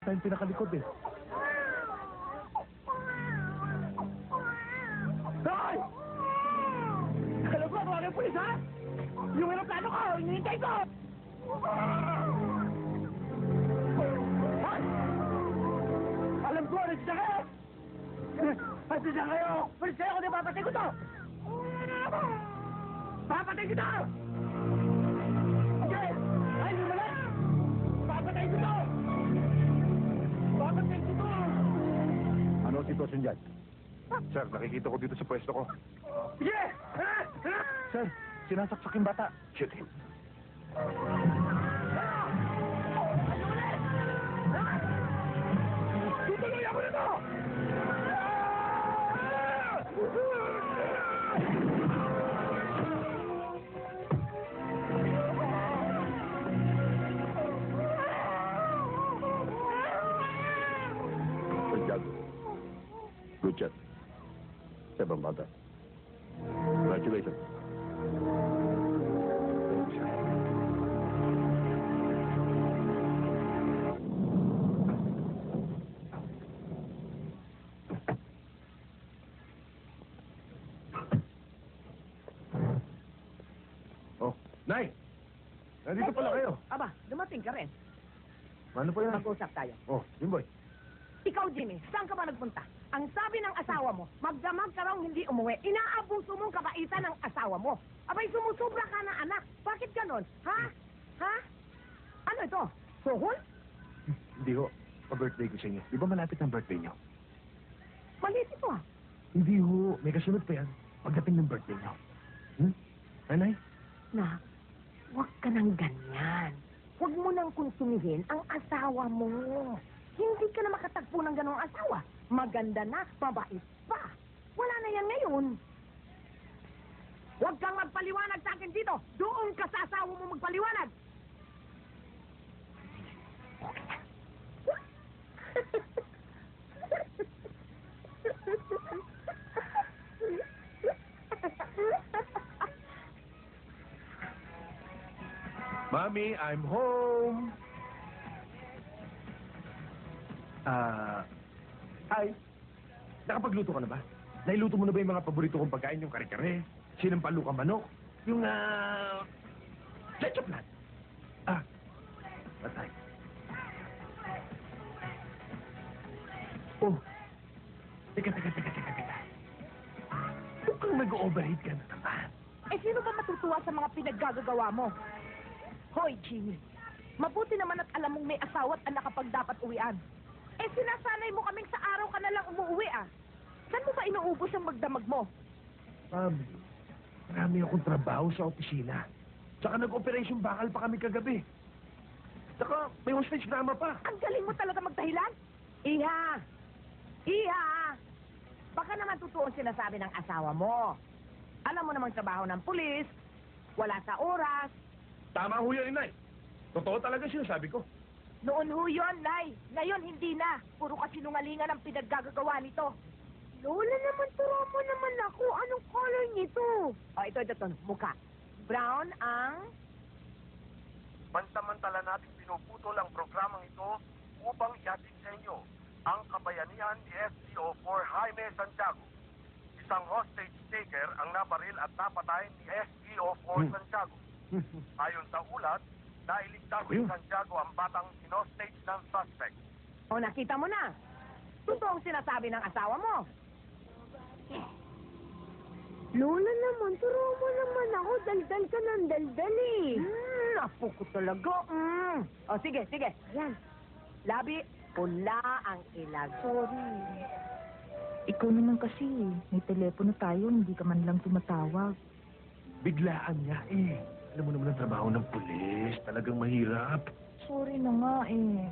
Tayong pinakalikod eh. Hoy! Alam ko, mga ng pulis, ha? Yung aeroplano ko, hinihintay ko! Hoy! Alam ko, nandiyan kayo! Nandiyan kayo! Pulis kayo, kung di papatay ko to! Papatay ko to! Okay! Ay, hindi mo lang! Papatay ko to! Papatay ko to! Ano ang sitwasyon dyan? Sir, nakikita ko dito sa pwesto ko. Sige! Sir, sinasaksak yung bata. Shoot him. Tutuloy ako nito! Good job. Good job. Sa ibang bata. Congratulations. Oh, Nay! Nandito pala kayo. Aba, dumating ka rin. Ano po yan? Mag-usap tayo. Oh, Jimboy. Ikaw, Jimmy, saan ka ba nagpunta? Ang sabi ng asawa mo, magdamag ka raw hindi umuwi. Inaabuso mong kabaitan ng asawa mo. Abay, sumusubra ka na anak. Bakit ganon? Ha? Ha? Ano ito? Suhol? Hindi ho. Pa-birthday ko sa inyo. Di ba malapit ang birthday niyo? Malit ito ah. Hindi ho. May kasunod pa yan. Pagdating ng birthday niyo. Nanay? Na, huwag ka nang ganyan. Huwag mo nang konsumihin ang asawa mo. Hindi ka na makatagpo ng ganong asawa. Maganda na, mabait pa. Wala na yan ngayon. Huwag kang magpaliwanag sa akin dito. Doon ka sa asawa mo magpaliwanag. Mommy, I'm home. Ay, nakapagluto ka na ba? Nailuto mo na ba yung mga paborito kong pagkain, yung kare-kare, sinampalukang manok, yung, ketchup nut? Patay. Oh, teka. Mukhang nag-overheat ka na naman. Eh, sino ba matutuwa sa mga pinaggagawa mo? Hoy, Jimmy. Mabuti naman at alam mong may asawa at anak kapag dapat uwian. Eh, sinasanay mo kaming sa araw ka na lang umuwi, ah. Saan mo ba inuubos ang magdamag mo? Ma'am, marami akong trabaho sa opisina. Tsaka nag-operation bakal pa kami kagabi. Tsaka may hostage drama pa. Ang galing mo talaga magdahilan? Iha! Iha! Baka naman totoo ang sinasabi ng asawa mo. Alam mo namang trabaho ng pulis, wala sa oras. Tama ho yan, Inay. Totoo talaga sinasabi ko. Noon ho yun, Nay. Ngayon, hindi na. Puro kasinungalingan ang pinaggagawa nito. Lola naman, turo mo naman ako. Anong color nito? Oh, ito. Mukha. Brown ang... Pansamantala nating pinuputol ang programang ito upang ihatid sa inyo ang kabayanihan ni SGO4 Jaime Santiago. Isang hostage taker ang nabaril at napatay ni SGO4 Santiago. Ayon sa ulat, nailigtas ni Santiago ang batang sinostage ng suspect. O, nakita mo na. Totoo ang sinasabi ng asawa mo. Lola naman, turo mo naman ako. Daldal ka ng daldal eh. Apo ko talaga. O, sige. Yan. Labi, pula ang ilag. Sorry. Ikaw naman kasi, may telepono tayo, hindi ka man lang tumatawag. Biglaan nga eh. Alam mo naman ang trabaho ng pulis. Talagang mahirap. Sorry na nga eh.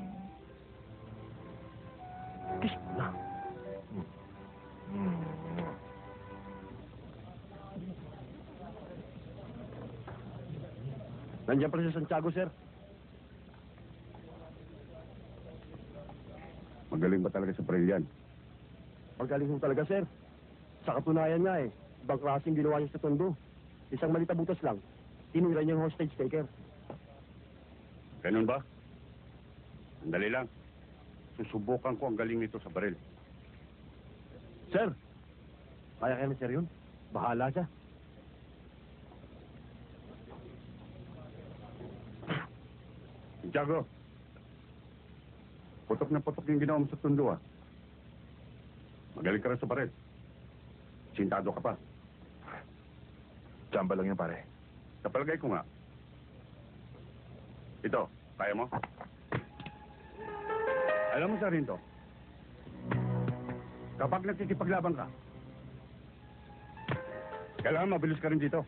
Kiss mo na. Nandiyan pala si Santiago, sir. Magaling ba talaga sa Brilliant? Magaling ho talaga, sir. Sa katunayan nga eh, ibang klaseng ginawa niya sa tondo. Isang malita butas lang, tinira niya yung hostage taker. Ganun ba? Sandali lang. susubukan ko ang galing nito sa baril. Sir, kaya kaya ni sir yun? Bahala siya. Santiago, putok na putok yung ginawa mo sa tundo, ah. Magaling ka rin sa baril. Sintado ka pa. Tsamba lang yan, pare. Sa palagay ko nga. Ito, kaya mo? Alam mo, Sargento, kapag nagkikipaglaban ka, kailangan mabilis ka rin dito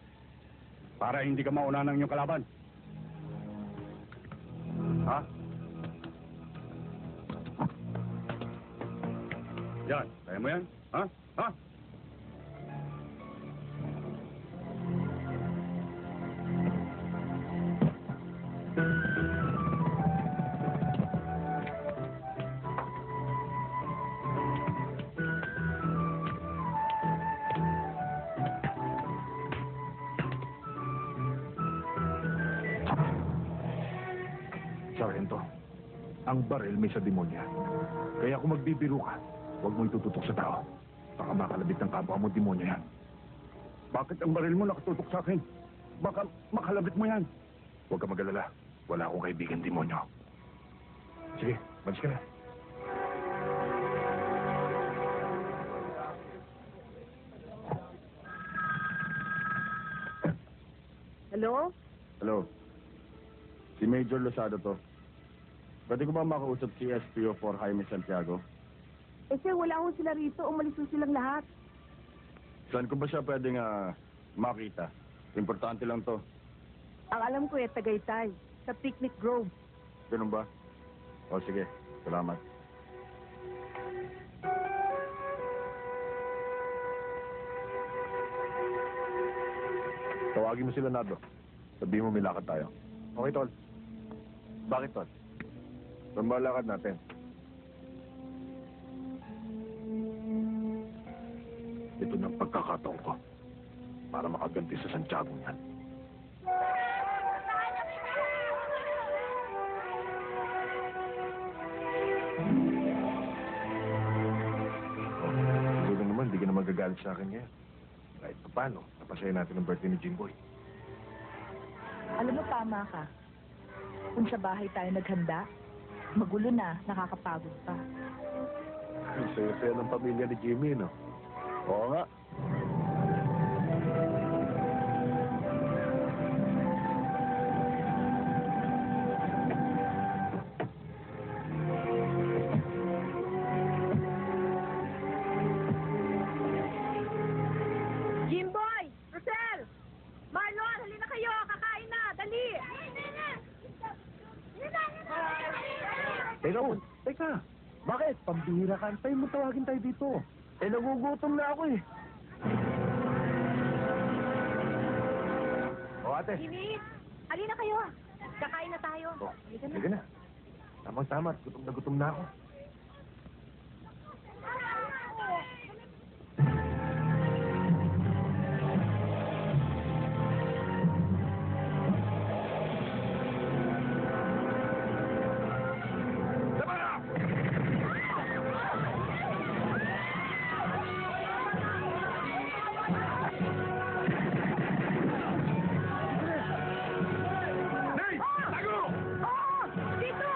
para hindi ka mauna ng iyong kalaban. Ha? Yan, kaya mo yan? Ha? Ha? Sargento, ang baril may sa demonya. Kaya kung magbibiro ka, huwag mo itututok sa tao. Baka makalabit ng kapwa mo demonya yan. Bakit ang baril mo nakatutok sa akin? Baka makalabit mo yan. Huwag ka mag-alala. Wala akong kaibigan demonyo. Sige, malis ka na. Hello? Hello. Si Major Losado to. Pwede ko ba makausap si SPO4 Jaime Santiago? Eh sir, wala akong sila rito. Umalis ko silang lahat. Saan ko ba siya pwedeng makita? Importante lang to. Ang alam ko Tagaytay. Sa Picnic Grove. Ganun ba? O sige, salamat. Tawagin mo sila, Nardo. Sabihin mo may lakad tayo. Okay, Tol. Bakit, Tol? Saan ba lakad natin? Ito na ang pagkakataon ko para makaganti sa Santiago niyan. Siguro naman, hindi ka na magagalit sa akin ngayon. Kahit pa paano, napasaya natin ang birthday ni Jimboy. Alam mo, tama ka. Kung sa bahay tayo naghanda, magulo na, nakakapagod pa. Ang saya-saya ng pamilya ni Jimmy, no? Oo nga. Jimboy! Rosel! Marlon, halina kayo! Kakain na! Dali! Teka. Bakit? Pambihira ka. Antayin mo tawagin tayo dito. Eh, nagugutom na ako eh. O, ate. Jimmy! Halina kayo! Kakain na tayo. O, Halika na. sige na. Tamang-tama. Gutom na ako. Dito!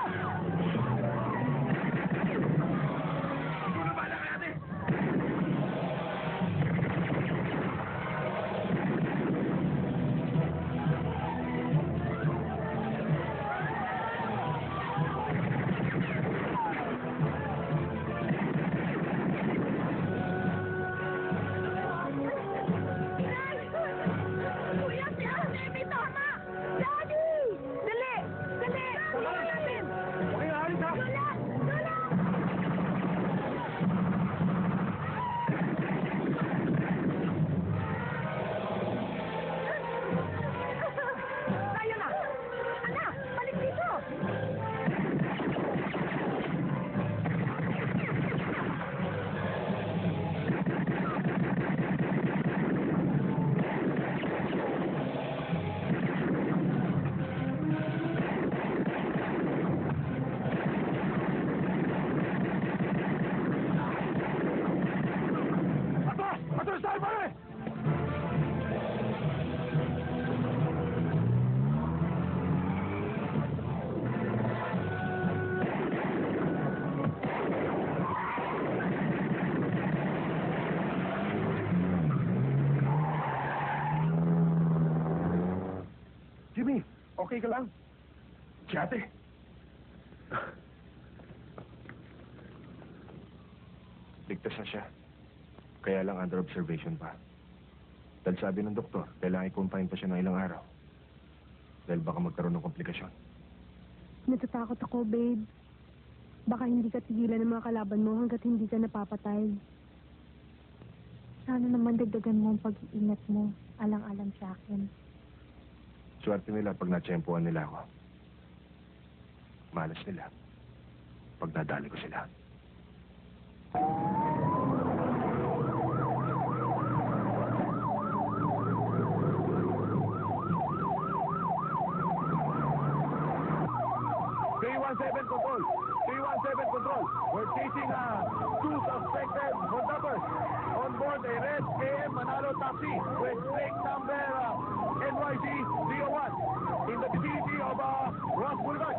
okay ka lang? Si ate. Ligtas na siya. Kaya lang under observation pa. Dahil sabi ng doktor, kailangan i-confine pa siya ng ilang araw. Dahil baka magkaroon ng komplikasyon. Natatakot ako, babe. Baka hindi ka tigilan ng mga kalaban mo hanggat hindi ka napapatay. Sana naman dagdagan mo ang pag-iingat mo, alang-alang sa akin. Swerte nila pag natsyempohan nila ako. Malas nila pag nadali ko sila. Control. 317 Control. We're chasing two suspected kidnappers on board a red KM Manalo taxi with plate number NYC 301 in the vicinity of Ross Boulevard.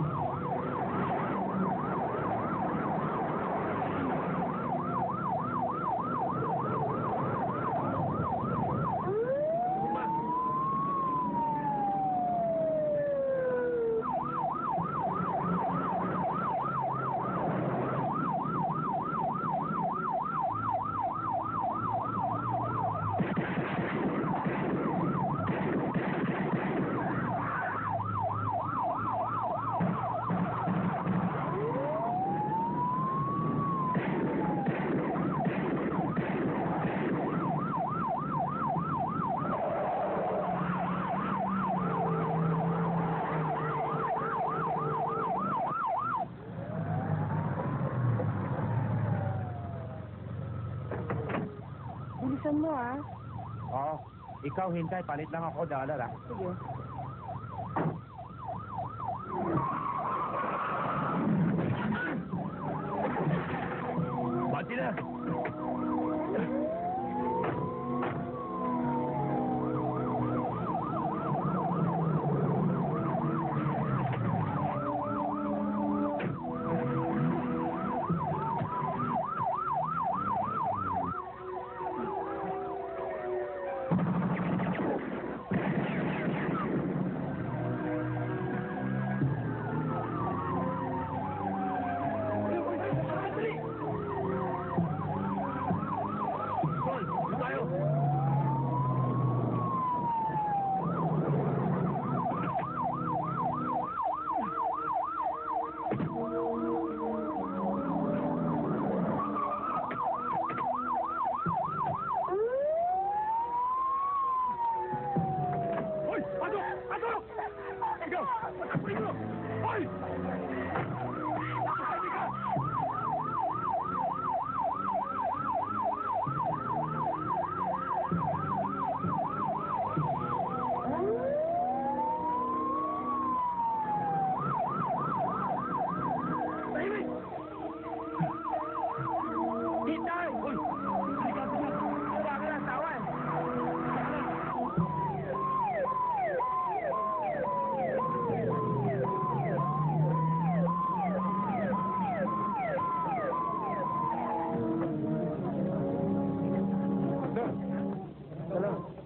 Bilisan mo, ah. Oo. Ikaw hintay, palit lang ako $1, ah. Sige. Bati na!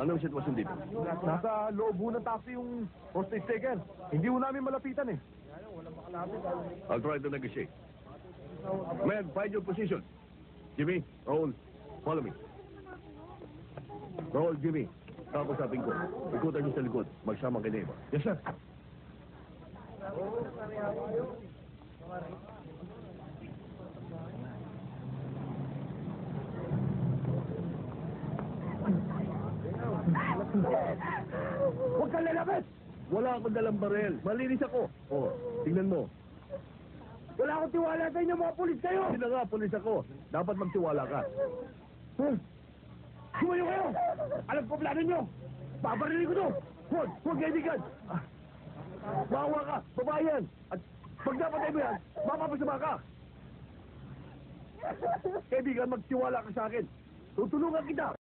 Anong sitwasyon dito? Nasa loob ho ng taxi yung hostage taker. Hindi ho namin malapitan eh. I'll try to negotiate. Men, find your position. Jimmy, Raul, follow me. Raul, Jimmy, kakusapin ko. Ikutan niyo sa likod. Magsama kay Neva. Yes, sir. Huwag kang lalabas! Wala akong dalang barel. Malinis ako. Oh, tingnan mo. Wala akong tiwala sa inyo, mga pulis kayo! Hindi na nga, pulis ako. Dapat magtiwala ka. Sumayo kayo! Alam ko plano nyo! Babarilin ko to! Huwag kaibigan! Bawa ka, babayan! At pag napatay mo yan, mapapasama ka! Kaibigan, magtiwala ka sa akin. Tutulungan kita!